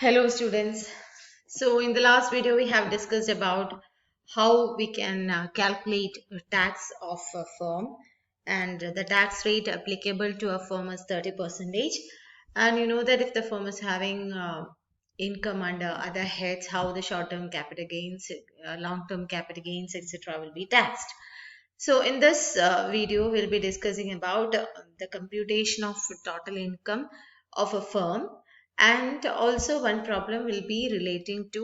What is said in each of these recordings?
Hello students. So in the last video we have discussed about how we can calculate tax of a firm, and the tax rate applicable to a firm is 30%, and you know that if the firm is having income under other heads, how the short-term capital gains, long-term capital gains, etc. will be taxed. So in this video we'll be discussing about the computation of total income of a firm, and also one problem will be relating to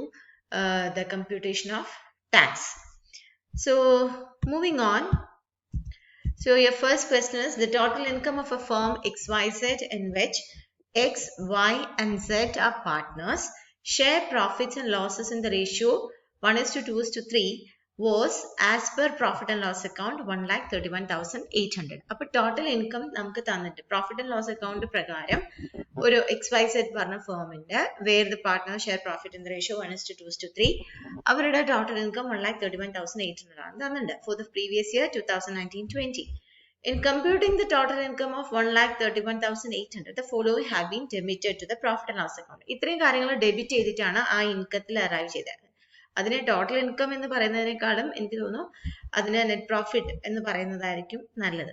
the computation of tax. So moving on. So your first question is the total income of a firm XYZ in which X, Y and Z are partners share profits and losses in the ratio 1:2:3 was as per profit and loss account 1,31,800. അപ്പോൾ total income നമുക്ക് തന്നിട്ട് profit and loss account പ്രകാരം ഒരു XYZ പറഞ്ഞ ഫേമിന്റെ where the partners share profit in the ratio 1:2:3 അവരുടെ total income 1,31,800 ആണ് തന്നിട്ടുണ്ട് for the previous year 2019-20. In computing the total income of 1,31,800, the following have been debited to the profit and loss account. ഇത്രയും കാര്യങ്ങൾ debit ചെയ്തിട്ടാണ് ആ ഇൻകത്തിൽ arrive ചെയ്തത്. അതിനെ total income എന്ന് പറയുന്നതിനേക്കാളും എനിക്ക് തോന്നുന്നു അതിനെ നെറ്റ് പ്രോഫിറ്റ് എന്ന് പറയുന്നതായിരിക്കും നല്ലത്.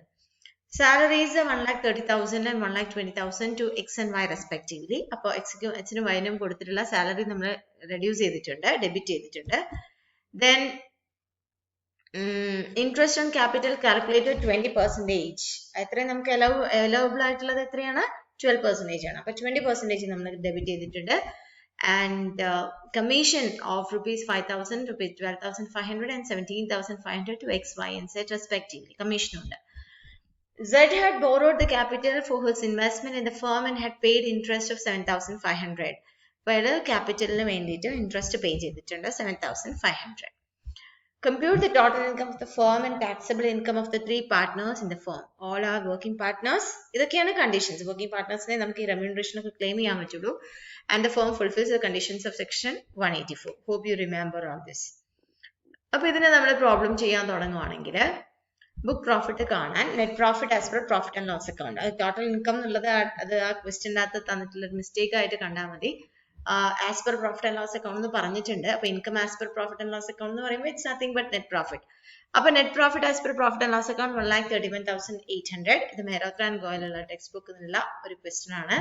Salaries 1,30,000 and 1,20,000 to X and Y respectively. അപ്പോൾ എക്സിനും എച്ചിനും വൈനും കൊടുത്തിട്ടുള്ള സാലറി നമ്മൾ റെഡ്യൂസ് ചെയ്തിട്ടുണ്ട്, ഡെബിറ്റ് ചെയ്തിട്ടുണ്ട്. Then interest on capital calculated 20%. എത്രയും നമുക്ക് allowable ആയിട്ടുള്ളത് എത്രയാണ്? 12% ആണ്. അപ്പോൾ 20% നമ്മൾ ഡെബിറ്റ് ചെയ്തിട്ടുണ്ട്. And commission of rupees 5,000, rupees 12,500 and 17,500 to X, Y and Z respectively. Commission ഉണ്ട്. Z had borrowed the capital for his investment in the firm and had paid interest of 7,500. അപ്പോൾ ക്യാപിറ്റലിന് വേണ്ടിയിട്ട് interest പേ ചെയ്തിട്ടുണ്ട് 7,500. Compute the total income of the firm and taxable income of the three partners in the firm. All are working partners. ഇതൊക്കെയാണ് conditions. Working partnersനെ നമുക്ക് ഈ remuneration ഒക്കെ claim ചെയ്യാൻ പറ്റുള്ളൂ. And the firm fulfills the conditions of section 184. Hope you remember all this. അപ്പോൾ ഇതിനെ നമ്മൾ problem ചെയ്യാൻ തുടങ്ങുവാണെങ്കിൽ ബുക്ക് പ്രോഫിറ്റ് കാണാൻ net profit as per profit and loss account. അത് ടോട്ടൽ ഇൻകം എന്നുള്ളത് അത് ആ ക്വസ്റ്റ്യൻ്റെ അകത്ത് തന്നിട്ടുള്ള ഒരു മിസ്റ്റേക്ക് ആയിട്ട് കണ്ടാൽ മതി. As per profit and loss account എന്ന് പറഞ്ഞിട്ടുണ്ട്. അപ്പൊ income as per profit and loss account എന്ന് പറയുമ്പോൾ it's nothing but net profit. അപ്പൊ net profit as per profit and loss account 1,31,800. ഇത് മേരോത്ര ആൻഡ് ഗോയലുള്ള ടെക്സ്റ്റ് ബുക്കിൽ നിന്നുള്ള ഒരു ക്വസ്റ്റ്യൻ ആണ്.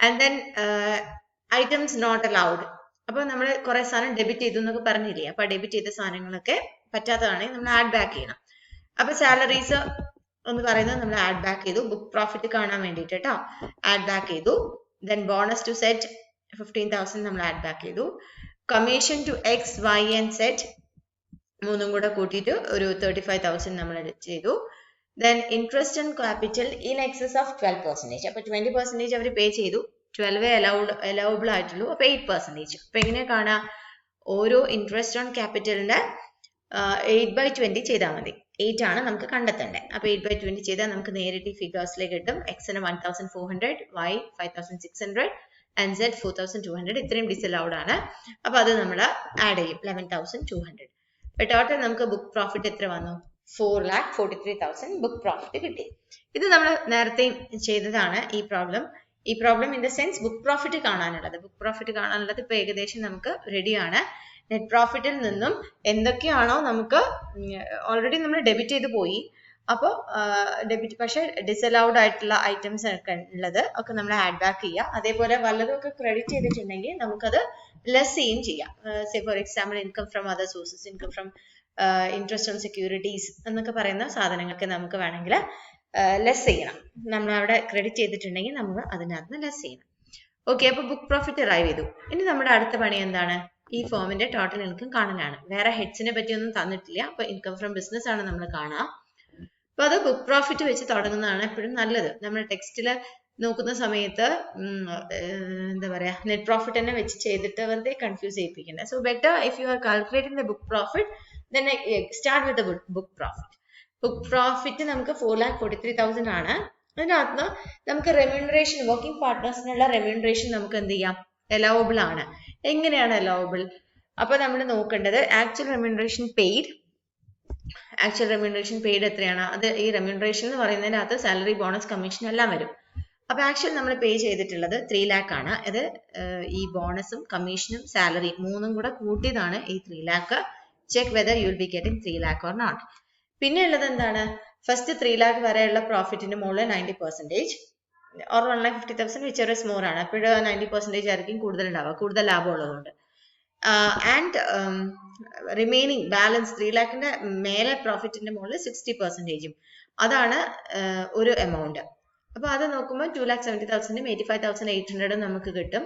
And then items not allowed. അപ്പൊ നമ്മൾ കുറെ സാധനം ഡെബിറ്റ് ചെയ്തു എന്നൊക്കെ പറഞ്ഞില്ലേ. അപ്പൊ ഡെബിറ്റ് ചെയ്ത സാധനങ്ങളൊക്കെ പറ്റാത്തതാണെങ്കിൽ നമ്മൾ ആഡ് ബാക്ക് ചെയ്യണം. അപ്പൊ സാലറീസ് എന്ന് പറയുന്നത് നമ്മൾ ആഡ് ബാക്ക് ചെയ്തു ബുക്ക് പ്രോഫിറ്റ് കാണാൻ വേണ്ടിയിട്ട് കേട്ടോ. ആഡ് ബാക്ക് ചെയ്തു. ദെൻ ബോണസ് ടു സെറ്റ് 15,000 നമ്മൾ ആഡ് ബാക്ക് ചെയ്തു. Commission to X, Y and Z മൂന്നും കൂടെ കൂട്ടിയിട്ട് ഒരു 35,000 നമ്മൾ ചെയ്തു. Then interest and capital in excess of 12%. അപ്പൊ 20% അവർ പേ ചെയ്തു. 12 അലൗബിൾ ആയിട്ടുള്ളൂ. അപ്പൊ 8%. അപ്പൊ എങ്ങനെ കാണാം? ഓരോ ഇൻട്രസ്റ്റ് ഓൺ ക്യാപിറ്റലിന്റെ 8/20 ചെയ്താൽ മതി. 8 ആണ് നമുക്ക് കണ്ടെത്തേണ്ടത്. അപ്പൊ 8/20 ചെയ്താൽ നമുക്ക് നേരിട്ട് ഫിഗേഴ്സിലേക്ക് കിട്ടും. എക്സിന് 1,400, Y 5,600 and Z 4,200. ഇത്രയും ഡിസലൗഡ് ആണ്. അപ്പൊ അത് നമ്മൾ ആഡ് ചെയ്യും 11,200. അപ്പൊ ടോട്ടൽ നമുക്ക് ബുക്ക് പ്രോഫിറ്റ് എത്ര വന്നു? 4,43,000 ബുക്ക് പ്രോഫിറ്റ് കിട്ടി. ഇത് നമ്മൾ നേരത്തെ ചെയ്തതാണ് ഈ problem in the sense book profit കാണാനുള്ളത്. ബുക്ക് പ്രോഫിറ്റ് കാണാനുള്ളത് ഇപ്പൊ ഏകദേശം നമുക്ക് റെഡിയാണ്. നെറ്റ് പ്രോഫിറ്റിൽ നിന്നും എന്തൊക്കെയാണോ നമുക്ക് ഓൾറെഡി നമ്മൾ ഡെബിറ്റ് ചെയ്ത് പോയി. അപ്പോൾ ഡെബിറ്റ് പക്ഷെ ഡിസലൗഡ് ആയിട്ടുള്ള ഐറ്റംസ് ഒക്കെ ഉള്ളത് ഒക്കെ നമ്മൾ ആഡ് ബാക്ക് ചെയ്യുക. അതേപോലെ വല്ലതൊക്കെ ക്രെഡിറ്റ് ചെയ്തിട്ടുണ്ടെങ്കിൽ നമുക്കത് ലെസ് ചെയ്യും ചെയ്യാം. Say for example income from other sources, income from interest on securities എന്നൊക്കെ പറയുന്ന സാധനങ്ങൾക്ക് നമുക്ക് വേണമെങ്കിൽ ലെസ് ചെയ്യണം. നമ്മൾ അവിടെ ക്രെഡിറ്റ് ചെയ്തിട്ടുണ്ടെങ്കിൽ നമ്മൾ അതിനകത്ത് ലെസ് ചെയ്യണം. ഓക്കെ, അപ്പൊ ബുക്ക് പ്രോഫിറ്റ് അറൈവ് ചെയ്തു. ഇനി നമ്മുടെ അടുത്ത പണി എന്താണ്? ഈ ഫോമിന്റെ ടോട്ടൽ ഇൻകം കാണാനാണ്. വേറെ ഹെഡ്സിനെ പറ്റിയൊന്നും തന്നിട്ടില്ല. അപ്പൊ ഇൻകം ഫ്രം ബിസിനസ് ആണ് നമ്മൾ കാണുക. അപ്പൊ അത് ബുക്ക് പ്രോഫിറ്റ് വെച്ച് തുടങ്ങുന്നതാണ് എപ്പോഴും നല്ലത്. നമ്മൾ ടെക്സ്റ്റില് നോക്കുന്ന സമയത്ത് എന്താ പറയാ നെറ്റ് പ്രോഫിറ്റ് തന്നെ വെച്ച് ചെയ്തിട്ട് വെറുതെ കൺഫ്യൂസ് ചെയ്യിപ്പിക്കണ്ട. So better if you are calculating the book profit then start with the book profit. Book profit നമുക്ക് 4,43,000 ആണ്. അതിനകത്ത് നമുക്ക് റെമ്യൂണറേഷൻ, വർക്കിംഗ് പാർട്ട്നേഴ്സിനുള്ള റെമ്യൂണറേഷൻ നമുക്ക് എന്ത് ചെയ്യാം? അലൗബിൾ ആണ്. എങ്ങനെയാണ് അലൗബിൾ? അപ്പൊ നമ്മൾ നോക്കേണ്ടത് actual remuneration paid. Actual remuneration paid എത്രയാണ്? അത് ഈ റെമ്യൂണറേഷൻ എന്ന് പറയുന്നതിനകത്ത് സാലറി, ബോണസ്, കമ്മീഷൻ എല്ലാം വരും. അപ്പൊ ആക്ച്വൽ നമ്മൾ പേ ചെയ്തിട്ടുള്ളത് 3 lakh ആണ്. ഇത് ഈ ബോണസും കമ്മീഷനും സാലറി മൂന്നും കൂടെ കൂട്ടിയതാണ് ഈ 3 lakh. Check whether you will be getting 3 lakh or not. പിന്നെ ഉള്ളത് എന്താണ്, ഫസ്റ്റ് 3 lakh വരെയുള്ള പ്രോഫിറ്റിന്റെ മുകളിൽ 90% ഓർ 1,50,000 whichever is more ആണ്. അപ്പോഴും 90% ആയിരിക്കും കൂടുതൽ ഉണ്ടാവുക, കൂടുതൽ ലാഭം ഉള്ളതുകൊണ്ട്. ആൻഡ് റിമൈനിങ് ബാലൻസ് 3 lakhന്റെ മേലെ പ്രോഫിറ്റിന്റെ മുകളിൽ 60%, അതാണ് ഒരു എമൗണ്ട്. അപ്പൊ അത് നോക്കുമ്പോൾ 2,70,000 85,800 നമുക്ക് കിട്ടും.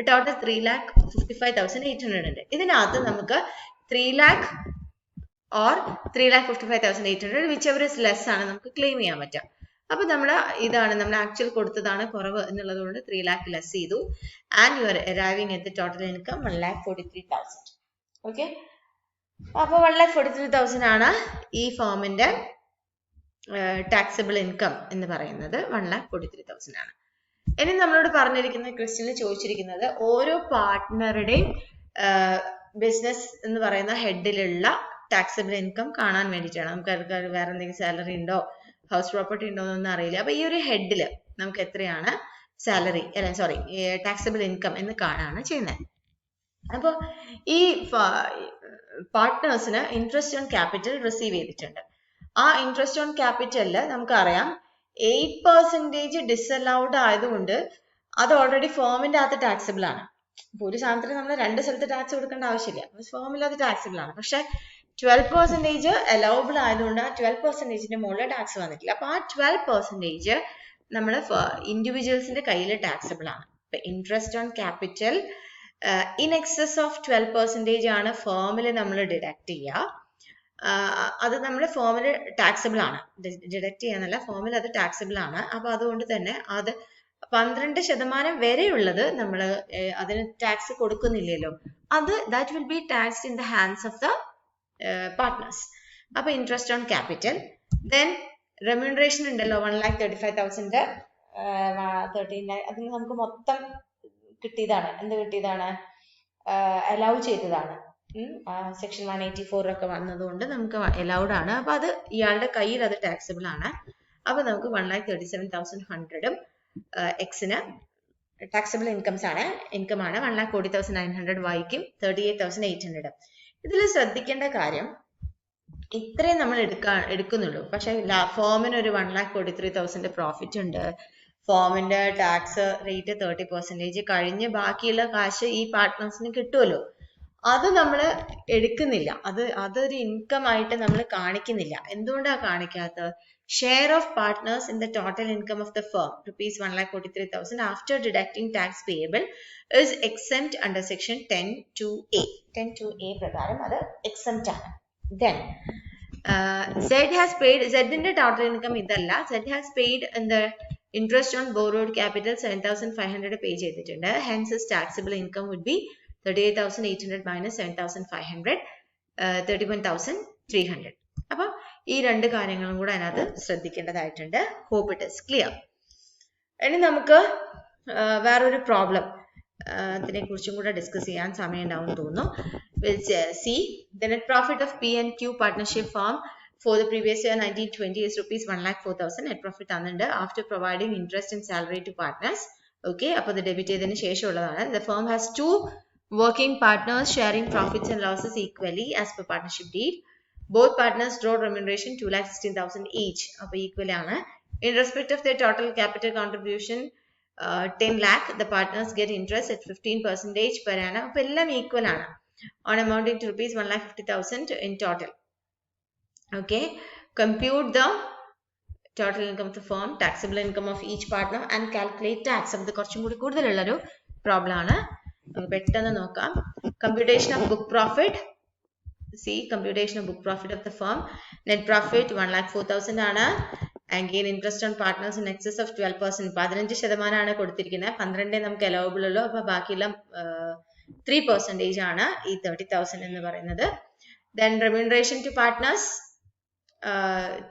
ടോട്ടൽ 3,55,800 ഉണ്ട്. ഇതിനകത്ത് നമുക്ക് 3 lakh or 3,55,800 whichever is less ആണ് നമുക്ക് ക്ലെയിം ചെയ്യാൻ പറ്റുക. അപ്പൊ ഇതാണ് നമ്മൾ ആക്ച്വൽ കൊടുത്തതാണ് കുറവ് എന്നുള്ളത് കൊണ്ട് 3 lakh ലെസ് ചെയ്തു. And you are arriving at the total income 1,43,000. Okay, അപ്പൊ 1,43,000 ആണ് ഈ ഫേമിന്റെ ടാക്സബിൾ ഇൻകം എന്ന് പറയുന്നത്. 1,43,000 ആണ്. ഇനി നമ്മളോട് പറഞ്ഞിരിക്കുന്ന ക്വസ്റ്റ്യനിൽ ചോദിച്ചിരിക്കുന്നത് ഓരോ പാർട്ട്ണറുടെയും ബിസിനസ് എന്ന് പറയുന്ന ഹെഡിലുള്ള ടാക്സബിൾ ഇൻകം കാണാൻ വേണ്ടിയിട്ടാണ്. നമുക്ക് വേറെ എന്തെങ്കിലും സാലറി ഉണ്ടോ, ഹൗസ് പ്രോപ്പർട്ടി ഉണ്ടോ എന്നൊന്നും അറിയില്ല. അപ്പൊ ഈ ഒരു ഹെഡില് നമുക്ക് എത്രയാണ് സാലറി ടാക്സബിൾ ഇൻകം എന്ന് കാണാണ് ചെയ്യുന്നത്. അപ്പൊ ഈ പാർട്ട്നേഴ്സിന് ഇൻട്രസ്റ്റ് ഓൺ ക്യാപിറ്റൽ റിസീവ് ചെയ്തിട്ടുണ്ട്. ആ ഇൻട്രസ്റ്റ് ഓൺ ക്യാപിറ്റലില് നമുക്കറിയാം 8% ഡിസലൗഡ് ആയതുകൊണ്ട് അത് ഓൾറെഡി ഫേമിന്റെ അകത്ത് ടാക്സബിൾ ആണ്. ഇപ്പൊ ഒരു സാധനത്തിന് നമ്മൾ 2 സ്ഥലത്ത് ടാക്സ് കൊടുക്കേണ്ട ആവശ്യമില്ല, ഫേമിൽ അത് ടാക്സബിൾ ആണ്. പക്ഷെ 12% അലൗബിൾ ആയതുകൊണ്ട് ആ 12%ന്റെ മുകളിൽ ടാക്സ് വന്നിട്ടില്ല. അപ്പൊ ആ 12% നമ്മൾ ഇൻഡിവിജ്വൽസിന്റെ കയ്യിൽ ടാക്സബിൾ ആണ്. ഇപ്പൊ interest on capital in excess of 12% ആണ് ഫേമിൽ നമ്മൾ ഡിഡക്ട് ചെയ്യുക. അത് നമ്മൾ ഫോമിൽ ടാക്സബിൾ ആണ്, ഡിഡക്ട് ചെയ്യാനല്ല, ഫോമിൽ അത് ടാക്സബിൾ ആണ്. അപ്പൊ അതുകൊണ്ട് തന്നെ അത് 12% വരെയുള്ളത് നമ്മൾ അതിന് ടാക്സ് കൊടുക്കുന്നില്ലല്ലോ, അത് that will be taxed in the hands of the partners. അപ്പൊ interest on capital, then remuneration ഉണ്ടല്ലോ 1,35,000 13 അതിന് നമുക്ക് മൊത്തം കിട്ടിയതാണ്. എന്ത് കിട്ടിയതാണ്? അലൗ ചെയ്തതാണ്. സെക്ഷൻ 184 ഒക്കെ വന്നതുകൊണ്ട് നമുക്ക് അലൗഡ് ആണ്. അപ്പൊ അത് ഇയാളുടെ കയ്യിൽ അത് ടാക്സബിൾ ആണ്. അപ്പൊ നമുക്ക് 1,37,100 എക്സിന് ടാക്സബിൾ ഇൻകം ആണ്. 1,40,900 വൈക്കും 38,800. ഇതിൽ ശ്രദ്ധിക്കേണ്ട കാര്യം ഇത്രയും നമ്മൾ എടുക്കുന്നുള്ളൂ. പക്ഷെ ഫോമിന് ഒരു 1,43,000 പ്രോഫിറ്റ് ഉണ്ട്. ഫോമിന്റെ ടാക്സ് റേറ്റ് 30%. കഴിഞ്ഞ് ബാക്കിയുള്ള കാശ് ഈ പാർട്ട്നേഴ്സിന് കിട്ടുമല്ലോ, അത് നമ്മൾ എടുക്കുന്നില്ല. അതൊരു ഇൻകം ആയിട്ട് നമ്മൾ കാണിക്കുന്നില്ല. എന്തുകൊണ്ടാണ് കാണിക്കാത്തത്? Share of partners in the total income of the firm ₹1,43,000 after deducting tax payable is exempt under section 10(2)(a). 10(2)(a പ്രകാരം അത് എക്സെംപ്റ്റ് ആണ്. Then Z has paid, Zന്റെ ടോട്ടൽ ഇൻകം ഇതല്ല. Z has paid in the interest on borrowed capital 7,500 പേ ചെയ്തിട്ടുണ്ട്. Hence his taxable income would be 38,800 minus 7,500, 31,300. അപ്പൊ ഈ രണ്ട് കാര്യങ്ങളും കൂടെ അതിനകത്ത് ശ്രദ്ധിക്കേണ്ടതായിട്ടുണ്ട്. Hope it is clear. ഇനി നമുക്ക് വേറൊരു പ്രോബ്ലം അതിനെ കുറിച്ചും കൂടെ ഡിസ്കസ് ചെയ്യാൻ സമയം ഉണ്ടാവും തോന്നുന്നു. See, the net profit of P&Q partnership firm for the previous year 1920 is ₹1,04,000. net profit തന്നിട്ടുണ്ട് after providing interest and salary to partners. Okay, അപ്പോൾ ഇത് ഡെബിറ്റ് ചെയ്തതിന് ശേഷമുള്ളതാണ്. The firm has 2 working partners sharing profits and losses equally as per partnership deed. Both partners draw remuneration 2,16,000 each. അപ്പോൾ equal ആണ്. In respect of their total capital contribution 10 lakh, the partners get interest at 15% per annum. അപ്പോൾ എല്ലാം equal ആണ്. On amounting to ₹1,50,000 in total. Okay, compute the total income of the firm, taxable income of each partner and calculate tax. അപ്പോൾ ഇത് കുറച്ചും കൂടി കൂടുതലുള്ളൊരു problem ആണ്. നമുക്ക് പെട്ടെന്ന് നോക്കാം. Computation of book profit. See, computation of book profit of the firm. Net profit 1,04,000 ആണ്. Again, interest on partners in excess of 12%. 15% ആണ് കൊടുത്തിരിക്കുന്നത്. 12 നമുക്ക് allowable ഉള്ളൂ. അപ്പോൾ ബാക്കിയുള്ള 3% ആണ് ഈ 30,000 എന്ന് പറയുന്നത്. Then remuneration to partners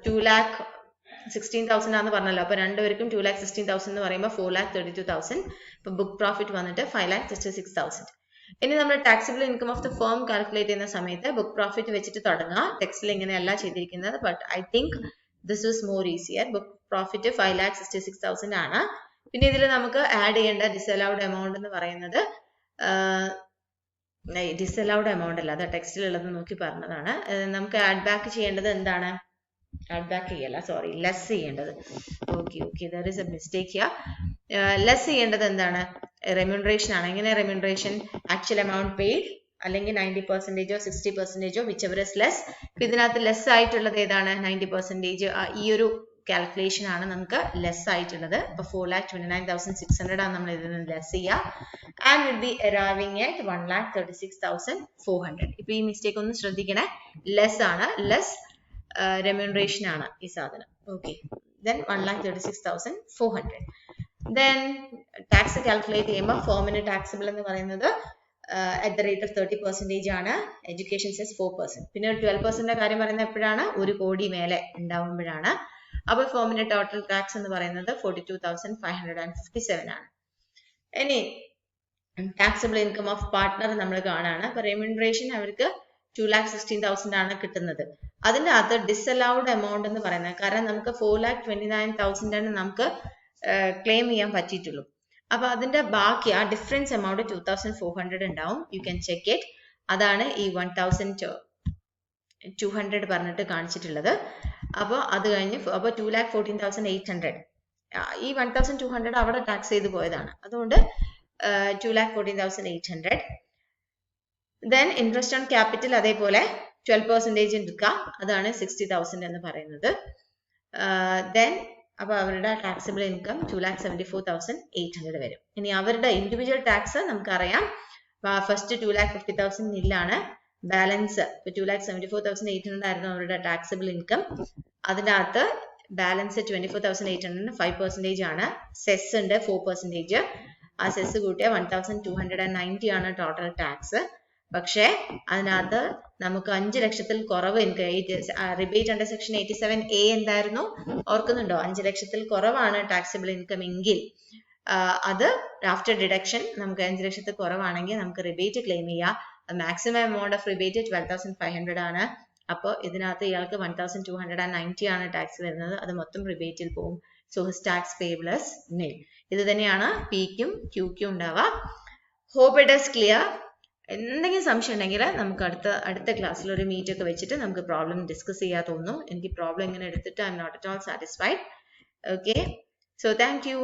2,16,000 ആണെന്ന് പറഞ്ഞല്ലോ. അപ്പോൾ രണ്ടുപേർക്കും 2,16,000 എന്ന് പറയുമ്പോൾ 4,32,000. അപ്പോൾ ബുക്ക് പ്രോഫിറ്റ് വന്നിട്ട് 5,66,000. ഇനി നമ്മൾ taxable income of the firm calculate ചെയ്യുന്ന സമയത്ത് ബുക്ക് പ്രോഫിറ്റ് വെച്ചിട്ട് തുടങ്ങുക. ടെക്സ്റ്റിൽ ഇങ്ങനെയല്ല ചെയ്തിരിക്കുന്നത്. But I think this is more easier. Book profit 5,66,000 ആണ്. പിന്നെ ഇതിൽ നമുക്ക് ആഡ് ചെയ്യേണ്ട ഡിസലൗഡ് എമൗണ്ട് എന്ന് പറയുന്നത് ഡിസലൗഡ് എമൗണ്ട് അല്ല, അത് ടെക്സ്റ്റിലുള്ളത് നോക്കി പറഞ്ഞതാണ്. നമുക്ക് ആഡ് ബാക്ക് ചെയ്യേണ്ടത് എന്താണ്? ആഡ് ബാക്ക് ചെയ്യല്ല, സോറി, ലെസ് ചെയ്യേണ്ടത്. Okay there is A mistake here. Less ചെയ്യേണ്ടത് എന്താണ്? റെമ്യൂണറേഷൻ ആണ്. എങ്ങനെ റെമ്യൂണറേഷൻ? ആക്ച്വൽ എമൗണ്ട് പെയ്ഡ് അല്ലെങ്കിൽ 90%ഓ 60%ഓ വിച്ച് എവർ ഇസ് ലെസ്. ഇതിനകത്ത് ലെസ് ആയിട്ടുള്ളത് ഏതാണ്? 90%. ഈ ഒരു കാൽക്കുലേഷൻ ആണ് നമുക്ക് ലെസ് ആയിട്ടുള്ളത്. അപ്പൊ 4,29,600 ആണ് നമ്മൾ ഇതിൽ നിന്ന് ലെസ് ചെയ്യുക. And will be arriving at 1,36,400. ഇപ്പൊ ഈ മിസ്റ്റേക്ക് ഒന്ന് ശ്രദ്ധിക്കണേ. ലെസ് ആണ്, ലെസ് റെമ്യൂണറേഷൻ ആണ് ഈ സാധനം. Okay, then 1,36,400. then tax calculate ചെയ്യുമ്പോൾ ഫോമിന് ടാക്സിബിൾ എന്ന് പറയുന്നത് at the rate of 30% ആണ്. Education cess 4%. പിന്നെ 12% കാര്യം പറയുന്നത് എപ്പോഴാണ്? 1 കോടി മേലെ ഉണ്ടാവുമ്പോഴാണ്. അപ്പോൾ ഫോമിന്റെ ടോട്ടൽ ടാക്സ് എന്ന് പറയുന്നത് 42,557 ആണ്. ഇനി ടാക്സിബിൾ ഇൻകം ഓഫ് പാർട്ട്ണർ നമ്മൾ കാണാണ്. അപ്പൊ റെമ്യൂണറേഷൻ അവർക്ക് 2,16,000 ആണ് കിട്ടുന്നത്. അതിന്റെ അകത്ത് ഡിസലൗഡ് എമൗണ്ട് എന്ന് പറയുന്നത്, കാരണം നമുക്ക് 4,29,000 ആണ് നമുക്ക് ക്ലെയിം ചെയ്യാൻ പറ്റിയിട്ടുള്ളൂ. അപ്പൊ അതിന്റെ ബാക്കി ആ ഡിഫറൻസ് എമൗണ്ട് 2,400 ഉണ്ടാവും. You can check it. അതാണ് ഈ 1,200 പറഞ്ഞിട്ട് കാണിച്ചിട്ടുള്ളത്. അപ്പോൾ അത് കഴിഞ്ഞ് അപ്പോൾ 2,14,800 ഈ 1,200 അവിടെ ടാക്സ് ചെയ്ത് പോയതാണ്. അതുകൊണ്ട് 2,14,800. ദെൻ ഇൻട്രസ്റ്റ് ഓൺ ക്യാപിറ്റൽ അതേപോലെ 12% എടുക്കുക. അതാണ് 60,000 എന്ന് പറയുന്നത്. ദെൻ അപ്പോൾ അവരുടെ ടാക്സിബിൾ ഇൻകം 2,74,800 വരും. ഇനി അവരുടെ ഇൻഡിവിജ്വൽ ടാക്സ് നമുക്കറിയാം. ഫസ്റ്റ് 2,50,000 നില്ലാണ്. ബാലൻസ് 2,74,800 ആയിരുന്നു അവരുടെ ടാക്സിബിൾ ഇൻകം. അതിൻ്റെ അകത്ത് ബാലൻസ് 24,800 5% ആണ്. സെസ് ഉണ്ട് 4%. ആ സെസ് കൂട്ടിയ 1,290 ആണ് ടോട്ടൽ ടാക്സ്. പക്ഷേ അതിനകത്ത് നമുക്ക് 5 ലക്ഷത്തിൽ കുറവ് റിബേറ്റ് അണ്ടർ സെക്ഷൻ 87A എന്തായിരുന്നു ഓർക്കുന്നുണ്ടോ? 5 ലക്ഷത്തിൽ കുറവാണ് ടാക്സിബിൾ ഇൻകം എങ്കിൽ അത് ആഫ്റ്റർ ഡിഡക്ഷൻ നമുക്ക് 5 ലക്ഷത്തിൽ കുറവാണെങ്കിൽ നമുക്ക് റിബേറ്റ് ക്ലെയിം ചെയ്യാം. മാക്സിമം എമൗണ്ട് ഓഫ് റിബേറ്റ് 12,500 ആണ്. അപ്പോൾ ഇതിനകത്ത് ഇയാൾക്ക് 1,290 ആണ് ടാക്സ് വരുന്നത്. അത് മൊത്തം റിബേറ്റിൽ പോകും. So his tax payable is nil. ഇത് തന്നെയാണ് പിക്കും ക്യൂക്കും ഉണ്ടാവുക. Hope it is clear. എന്തെങ്കിലും സംശയം ഉണ്ടെങ്കിൽ നമുക്ക് അടുത്ത ക്ലാസ്സിൽ ഒരു മീറ്റ് ഒക്കെ വെച്ചിട്ട് നമുക്ക് പ്രോബ്ലം ഡിസ്കസ് ചെയ്യാൻ തോന്നുന്നു. എനിക്ക് പ്രോബ്ലം ഇങ്ങനെ എടുത്തിട്ട് I am not at all satisfied. Okay, so thank U.